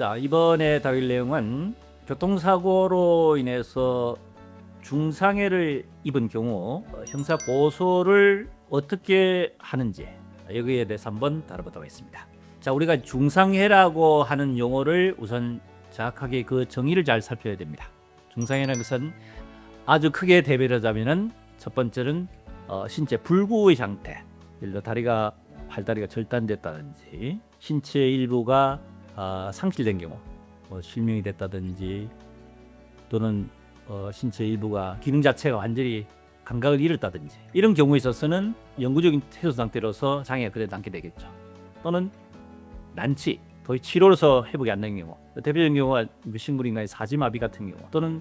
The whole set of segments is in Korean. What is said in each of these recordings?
자, 이번에 다룰 내용은 교통사고로 인해서 중상해를 입은 경우 형사 고소를 어떻게 하는지 여기에 대해서 한번 다뤄보도록 하겠습니다. 자, 우리가 중상해라고 하는 용어를 우선 정확하게 그 정의를 잘 살펴야 됩니다. 중상해라는 것은 아주 크게 대별을 하자면은 첫 번째는 신체 불구의 상태, 예를 들어 팔다리가 절단됐다든지 신체 일부가 상실된 경우, 실명이 됐다든지 또는 신체 일부가 기능 자체가 완전히 감각을 잃었다든지 이런 경우에 있어서는 영구적인 해소 상태로서 장애가 그대로 남게 되겠죠. 또는 난치, 도저히 치료로서 회복이 안 되는 경우, 대표적인 경우가 심근인간의 사지마비 같은 경우, 또는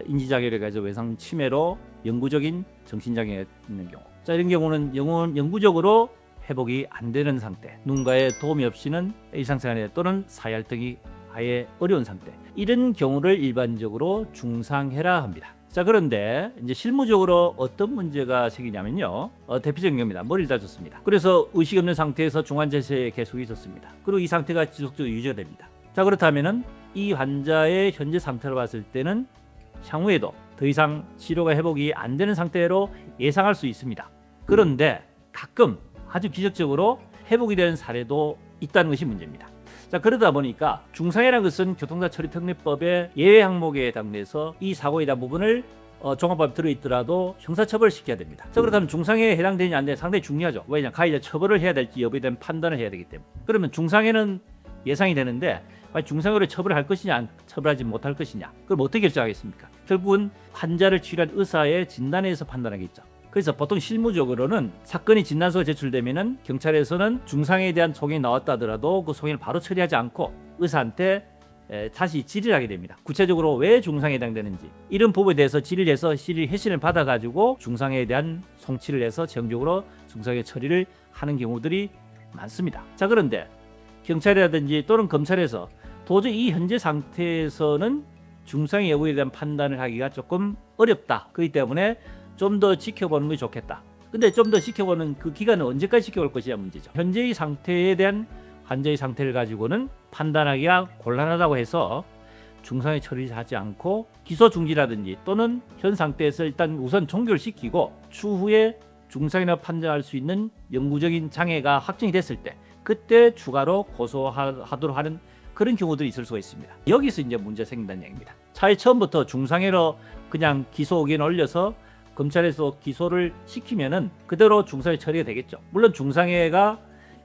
인지장애를 가지고 외상 치매로 영구적인 정신장애가 있는 경우, 자, 이런 경우는 영구적으로 회복이 안 되는 상태, 누군가의 도움이 없이는 일상생활에 또는 사회활동이 아예 어려운 상태, 이런 경우를 일반적으로 중상해라 합니다. 자, 그런데 이제 실무적으로 어떤 문제가 생기냐면요, 대표적인 경우입니다. 머리를 다쳤습니다. 그래서 의식 없는 상태에서 중환자실에 계속 있었습니다. 그리고 이 상태가 지속적으로 유지가 됩니다. 자, 그렇다면은 이 환자의 현재 상태로 봤을 때는 향후에도 더 이상 치료가 회복이 안 되는 상태로 예상할 수 있습니다. 그런데 가끔 아주 기적적으로 회복이 되는 사례도 있다는 것이 문제입니다. 자, 그러다 보니까 중상해라는 것은 교통사 처리특례법의 예외 항목에 해당돼서 이 사고에 대한 부분을 종합법에 들어있더라도 형사처벌시켜야 됩니다. 자, 그렇다면 중상해에 해당되느냐 안 되느냐 상당히 중요하죠. 왜냐, 가해자 처벌을 해야 될지 여부에 대한 판단을 해야 되기 때문에. 그러면 중상해는 예상이 되는데 중상해로 처벌할 것이냐 처벌하지 못할 것이냐, 그럼 어떻게 결정하겠습니까? 결국은 환자를 치료한 의사의 진단에서 판단하겠죠. 그래서 보통 실무적으로는 사건이 진단서가 제출되면은 경찰에서는 중상해에 대한 소견이 나왔다 하더라도 그 소견을 바로 처리하지 않고 의사한테 다시 질의를 하게 됩니다. 구체적으로 왜 중상해에 해당되는지 이런 부분에 대해서 질의를 해서 회신을 받아가지고 중상해에 대한 송치를 해서 최종적으로 중상해 처리를 하는 경우들이 많습니다. 자, 그런데 경찰이라든지 또는 검찰에서 도저히 이 현재 상태에서는 중상해 여부에 대한 판단을 하기가 조금 어렵다. 그렇기 때문에 좀 더 지켜보는 것이 좋겠다. 근데 좀 더 지켜보는 그 기간은 언제까지 지켜볼 것이냐 문제죠. 현재의 상태에 대한 환자의 상태를 가지고는 판단하기가 곤란하다고 해서 중상해 처리하지 않고 기소 중지라든지 또는 현 상태에서 일단 우선 종결 시키고 추후에 중상해라고 판정할 수 있는 영구적인 장애가 확정이 됐을 때 그때 추가로 고소하도록 하는 그런 경우들이 있을 수가 있습니다. 여기서 이제 문제가 생긴다는 얘기입니다. 차에 처음부터 중상해로 그냥 기소 의견을 올려서 검찰에서 기소를 시키면은 그대로 중상해 처리가 되겠죠. 물론 중상해가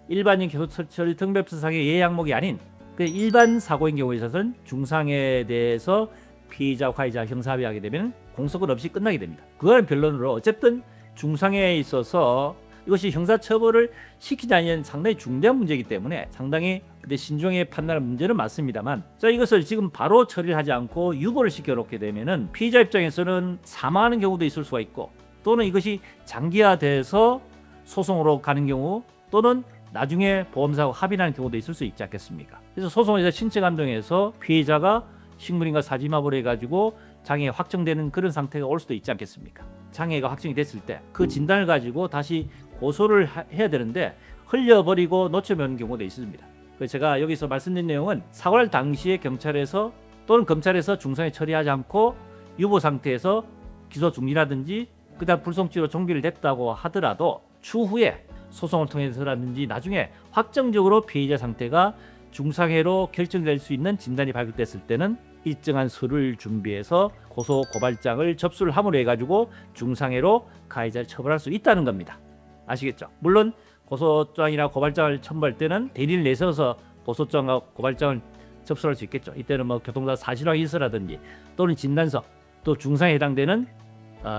일반인 기소처리 특례법상의 예외 항목이 아닌 그 일반 사고인 경우에 있어서는 중상해에 대해서 피의자, 가해자 형사합의하게 되면 공소권 없이 끝나게 됩니다. 그거는 변론으로 어쨌든 중상해에 있어서 이것이 형사처벌을 시키지 않으면 상당히 중대한 문제이기 때문에 상당히 근데 신중하게 판단할 문제는 맞습니다만, 자, 이것을 지금 바로 처리를 하지 않고 유보를 시켜놓게 되면은 피의자 입장에서는 사망하는 경우도 있을 수가 있고, 또는 이것이 장기화돼서 소송으로 가는 경우, 또는 나중에 보험사하고 합의하는 경우도 있을 수 있지 않겠습니까? 그래서 소송에서 신체 감정에서 피해자가 식물인과 사지마비를 해가지고 장애가 확정되는 그런 상태가 올 수도 있지 않겠습니까? 장애가 확정이 됐을 때 그 진단을 가지고 다시 고소를 해야 되는데 흘려버리고 놓쳐버리는 경우도 있습니다. 그래서 제가 여기서 말씀드린 내용은 사고날 당시에 경찰에서 또는 검찰에서 중상해 처리하지 않고 유보 상태에서 기소 중지라든지 그다음 불송치로 종결이 됐다고 하더라도 추후에 소송을 통해서라든지 나중에 확정적으로 피해자 상태가 중상해로 결정될 수 있는 진단이 발견됐을 때는 일정한 서류를 준비해서 고소 고발장을 접수를 함으로 해가지고 중상해로 가해자를 처벌할 수 있다는 겁니다. 아시겠죠? 물론 고소장이나 고발장을 첨부할 때는 대리를 내세워서 고소장과 고발장을 접수할 수 있겠죠. 이때는 뭐 교통사 사실화 인서라든지 또는 진단서, 또 중상해에 해당되는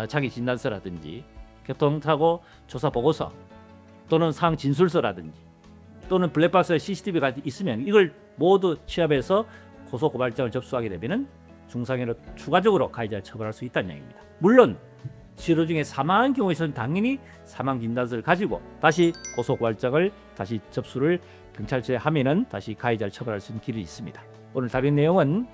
장애 진단서라든지 교통사고 조사 보고서 또는 상황 진술서라든지 또는 블랙박스에 CCTV가 있으면 이걸 모두 취합해서 고소 고발장을 접수하게 되면은 중상해로 추가적으로 가해자를 처벌할 수 있다는 얘기입니다. 물론 치료 중에 사망한 경우에서는 당연히 사망 진단서를 가지고 다시 고소 고발장을 다시 접수를 경찰서에 하면은 다시 가해자를 처벌할 수 있는 길이 있습니다. 오늘 다룬 내용은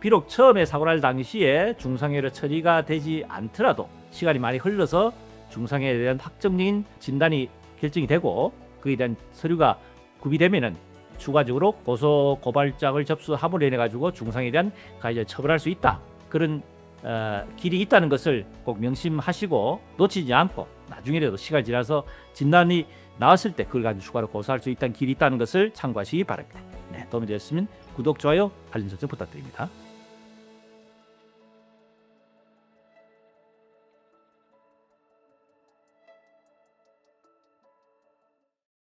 비록 처음에 사고 날 당시에 중상해로 처리가 되지 않더라도 시간이 많이 흘러서 중상해에 대한 확정적인 진단이 결정이 되고 그에 대한 서류가 구비되면은 추가적으로 고소 고발장을 접수함으로 인해 가지고 중상에 대한 가해자를 처벌할 수 있다. 그런 길이 있다는 것을 꼭 명심하시고 놓치지 않고 나중에라도 시간이 지나서 진단이 나왔을 때 그걸 가지고 추가로 고소할 수 있다는 길이 있다는 것을 참고하시기 바랍니다. 네, 도움이 되셨으면 구독, 좋아요, 알림 설정 부탁드립니다.